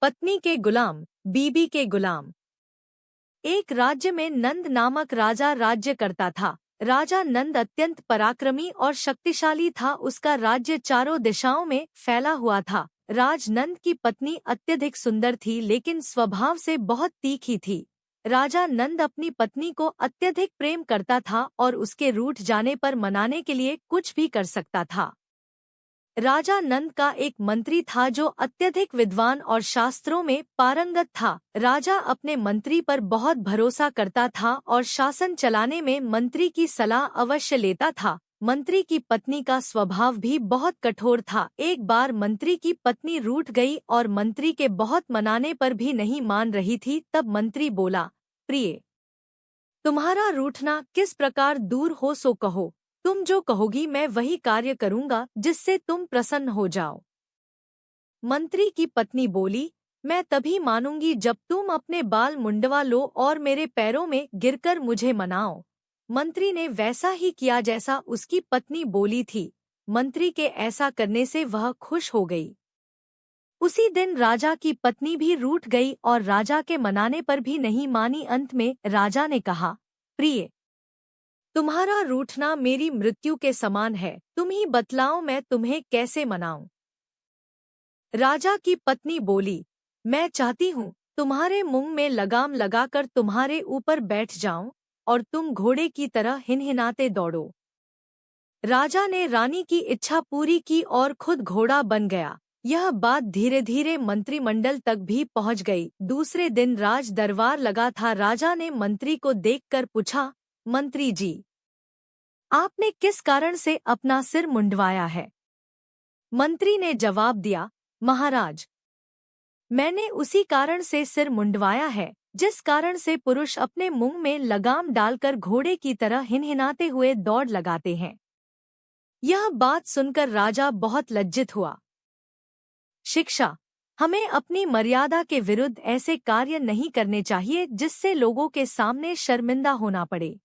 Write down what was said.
पत्नी के गुलाम, बीबी के गुलाम। एक राज्य में नंद नामक राजा राज्य करता था। राजा नंद अत्यंत पराक्रमी और शक्तिशाली था। उसका राज्य चारों दिशाओं में फैला हुआ था। राज नंद की पत्नी अत्यधिक सुंदर थी, लेकिन स्वभाव से बहुत तीखी थी। राजा नंद अपनी पत्नी को अत्यधिक प्रेम करता था और उसके रूठ जाने पर मनाने के लिए कुछ भी कर सकता था। राजा नंद का एक मंत्री था जो अत्यधिक विद्वान और शास्त्रों में पारंगत था। राजा अपने मंत्री पर बहुत भरोसा करता था और शासन चलाने में मंत्री की सलाह अवश्य लेता था। मंत्री की पत्नी का स्वभाव भी बहुत कठोर था। एक बार मंत्री की पत्नी रूठ गई और मंत्री के बहुत मनाने पर भी नहीं मान रही थी। तब मंत्री बोला, प्रिय, तुम्हारा रूठना किस प्रकार दूर हो सो कहो। तुम जो कहोगी मैं वही कार्य करूंगा जिससे तुम प्रसन्न हो जाओ। मंत्री की पत्नी बोली, मैं तभी मानूंगी जब तुम अपने बाल मुंडवा लो और मेरे पैरों में गिरकर मुझे मनाओ। मंत्री ने वैसा ही किया जैसा उसकी पत्नी बोली थी। मंत्री के ऐसा करने से वह खुश हो गई। उसी दिन राजा की पत्नी भी रूठ गई और राजा के मनाने पर भी नहीं मानी। अंत में राजा ने कहा, प्रिय, तुम्हारा रूठना मेरी मृत्यु के समान है। तुम ही बतलाओ मैं तुम्हें कैसे मनाऊं। राजा की पत्नी बोली, मैं चाहती हूँ तुम्हारे मुंह में लगाम लगाकर तुम्हारे ऊपर बैठ जाऊं और तुम घोड़े की तरह हिनहिनाते दौड़ो। राजा ने रानी की इच्छा पूरी की और खुद घोड़ा बन गया। यह बात धीरे धीरे मंत्रिमंडल तक भी पहुंच गई। दूसरे दिन राज दरबार लगा था। राजा ने मंत्री को देखकर पूछा, मंत्री जी, आपने किस कारण से अपना सिर मुंडवाया है। मंत्री ने जवाब दिया, महाराज, मैंने उसी कारण से सिर मुंडवाया है जिस कारण से पुरुष अपने मुंह में लगाम डालकर घोड़े की तरह हिनहिनाते हुए दौड़ लगाते हैं। यह बात सुनकर राजा बहुत लज्जित हुआ। शिक्षा, हमें अपनी मर्यादा के विरुद्ध ऐसे कार्य नहीं करने चाहिए जिससे लोगों के सामने शर्मिंदा होना पड़े।